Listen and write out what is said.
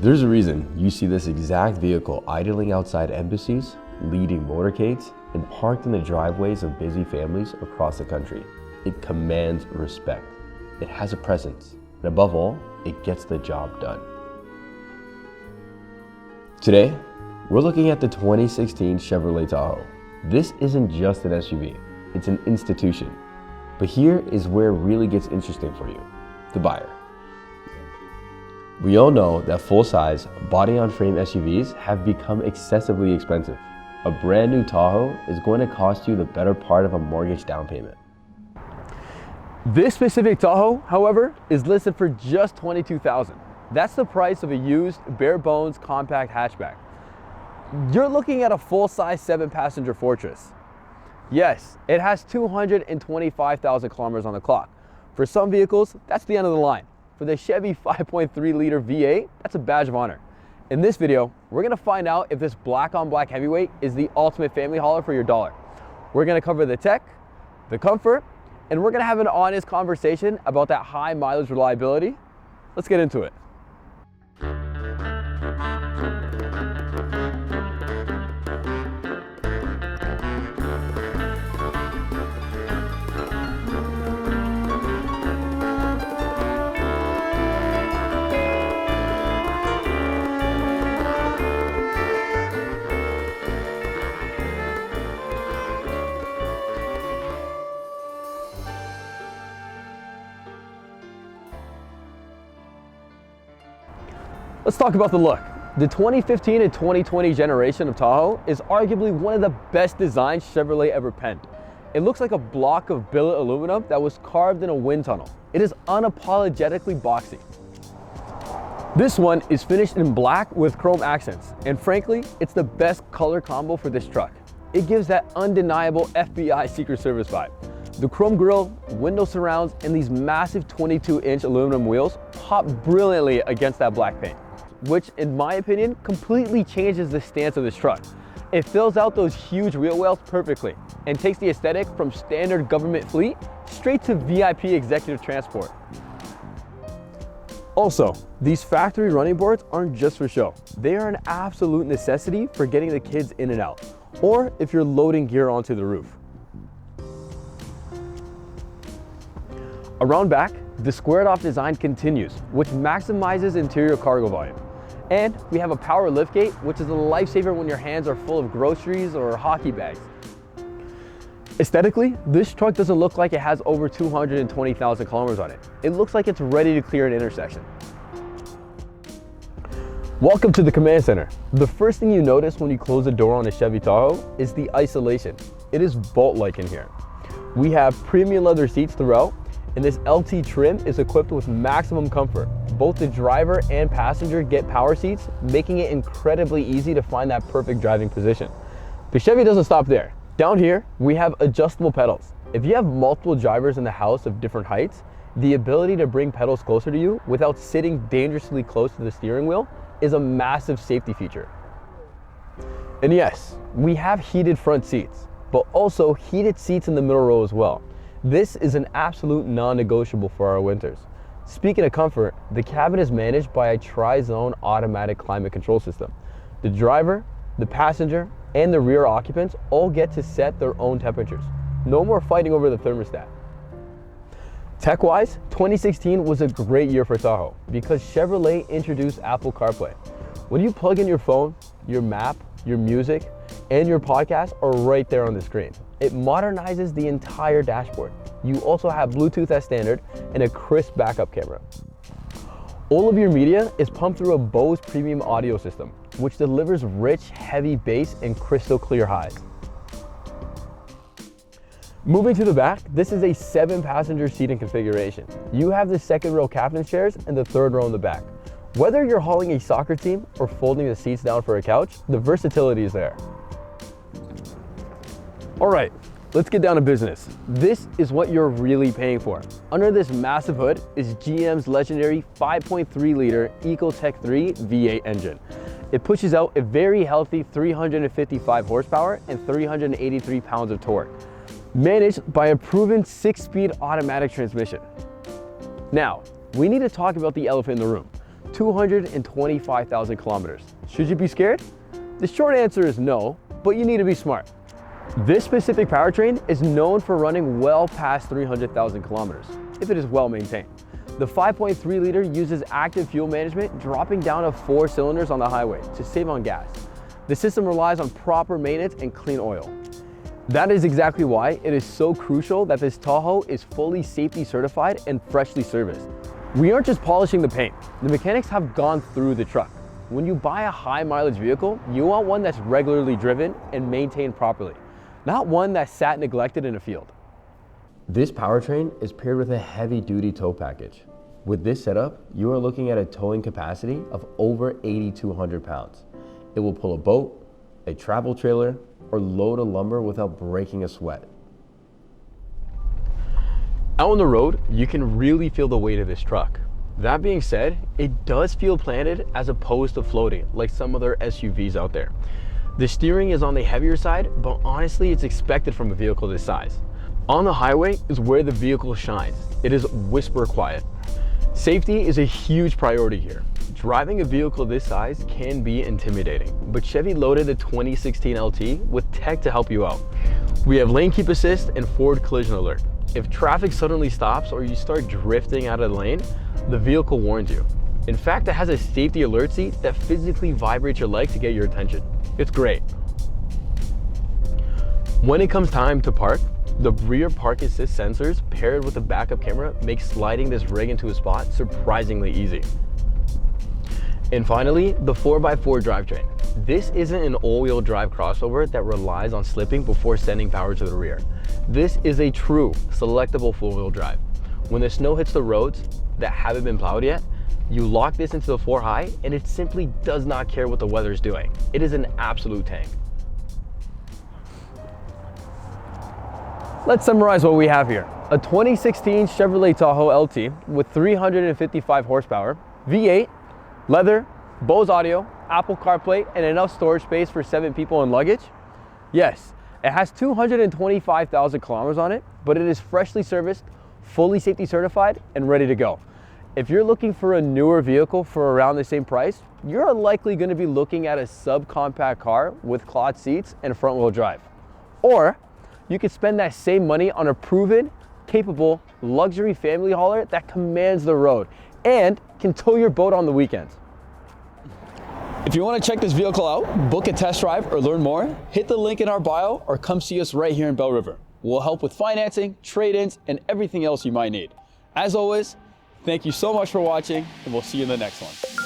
There's a reason you see this exact vehicle idling outside embassies, leading motorcades, and parked in the driveways of busy families across the country. It commands respect. It has a presence, and above all, it gets the job done. Today, we're looking at the 2016 Chevrolet Tahoe. This isn't just an SUV, it's an institution. But here is where it really gets interesting for you, the buyer. We all know that full-size, body-on-frame SUVs have become excessively expensive. A brand new Tahoe is going to cost you the better part of a mortgage down payment. This specific Tahoe, however, is listed for just $22,000. That's the price of a used, bare-bones compact hatchback. You're looking at a full-size 7-passenger Fortress. Yes, it has 225,000 kilometers on the clock. For some vehicles, that's the end of the line. For the Chevy 5.3-liter V8, that's a badge of honor. In this video, we're gonna find out if this black-on-black heavyweight is the ultimate family hauler for your dollar. We're gonna cover the tech, the comfort, and we're gonna have an honest conversation about that high mileage reliability. Let's get into it. Let's talk about the look. The 2015 and 2020 generation of Tahoe is arguably one of the best designs Chevrolet ever penned. It looks like a block of billet aluminum that was carved in a wind tunnel. It is unapologetically boxy. This one is finished in black with chrome accents, and frankly, it's the best color combo for this truck. It gives that undeniable FBI Secret Service vibe. The chrome grille, window surrounds, and these massive 22-inch aluminum wheels pop brilliantly against that black paint, which in my opinion completely changes the stance of this truck. It fills out those huge wheel wells perfectly and takes the aesthetic from standard government fleet straight to VIP executive transport. Also, these factory running boards aren't just for show. They are an absolute necessity for getting the kids in and out, or if you're loading gear onto the roof. Around back, the squared off design continues, which maximizes interior cargo volume. And we have a power liftgate, which is a lifesaver when your hands are full of groceries or hockey bags. Aesthetically, this truck doesn't look like it has over 220,000 kilometers on it. It looks like it's ready to clear an intersection. Welcome to the command center. The first thing you notice when you close the door on a Chevy Tahoe is the isolation. It is vault-like in here. We have premium leather seats throughout, and this LT trim is equipped with maximum comfort. Both the driver and passenger get power seats, making it incredibly easy to find that perfect driving position. The Chevy doesn't stop there. Down here, we have adjustable pedals. If you have multiple drivers in the house of different heights, the ability to bring pedals closer to you without sitting dangerously close to the steering wheel is a massive safety feature. And yes, we have heated front seats, but also heated seats in the middle row as well. This is an absolute non-negotiable for our winters. Speaking of comfort, the cabin is managed by a tri-zone automatic climate control system. The driver, the passenger, and the rear occupants all get to set their own temperatures. No more fighting over the thermostat. Tech-wise, 2016 was a great year for Tahoe because Chevrolet introduced Apple CarPlay. When you plug in your phone, your map, your music, and your podcast are right there on the screen. It modernizes the entire dashboard. You also have Bluetooth as standard and a crisp backup camera. All of your media is pumped through a Bose Premium audio system, which delivers rich, heavy bass and crystal clear highs. Moving to the back, this is a 7-passenger seating configuration. You have the second row captain's chairs and the third row in the back. Whether you're hauling a soccer team or folding the seats down for a couch, the versatility is there. All right, let's get down to business. This is what you're really paying for. Under this massive hood is GM's legendary 5.3-liter Ecotec3 V8 engine. It pushes out a very healthy 355 horsepower and 383 pounds of torque, managed by a proven 6-speed automatic transmission. Now, we need to talk about the elephant in the room. 225,000 kilometers. Should you be scared? The short answer is no, but you need to be smart. This specific powertrain is known for running well past 300,000 kilometers, if it is well maintained. The 5.3 liter uses active fuel management, dropping down to 4 cylinders on the highway to save on gas. The system relies on proper maintenance and clean oil. That is exactly why it is so crucial that this Tahoe is fully safety certified and freshly serviced. We aren't just polishing the paint. The mechanics have gone through the truck. When you buy a high mileage vehicle, you want one that's regularly driven and maintained properly, not one that's sat neglected in a field. This powertrain is paired with a heavy-duty tow package. With this setup, you are looking at a towing capacity of over 8,200 pounds. It will pull a boat, a travel trailer, or load a lumber without breaking a sweat. Out on the road, you can really feel the weight of this truck. That being said, it does feel planted as opposed to floating like some other SUVs out there. The steering is on the heavier side, but honestly, it's expected from a vehicle this size. On the highway is where the vehicle shines. It is whisper quiet. Safety is a huge priority here. Driving a vehicle this size can be intimidating, but Chevy loaded the 2016 LT with tech to help you out. We have lane keep assist and forward collision alert. If traffic suddenly stops or you start drifting out of the lane, the vehicle warns you. In fact, it has a safety alert seat that physically vibrates your leg to get your attention. It's great. When it comes time to park, the rear park assist sensors paired with a backup camera make sliding this rig into a spot surprisingly easy. And finally, the 4x4 drivetrain. This isn't an all-wheel drive crossover that relies on slipping before sending power to the rear. This is a true selectable four-wheel drive. When the snow hits the roads that haven't been plowed yet, you lock this into the 4-high and it simply does not care what the weather is doing. It is an absolute tank. Let's summarize what we have here. A 2016 Chevrolet Tahoe LT with 355 horsepower, V8, leather, Bose audio, Apple CarPlay, and enough storage space for 7 people and luggage? Yes, it has 225,000 kilometers on it, but it is freshly serviced, fully safety certified, and ready to go. If you're looking for a newer vehicle for around the same price, you're likely going to be looking at a subcompact car with cloth seats and front-wheel drive. Or you could spend that same money on a proven, capable, luxury family hauler that commands the road and can tow your boat on the weekends. If you want to check this vehicle out, book a test drive, or learn more, hit the link in our bio or come see us right here in Belle River. We'll help with financing, trade-ins, and everything else you might need. As always, thank you so much for watching, and we'll see you in the next one.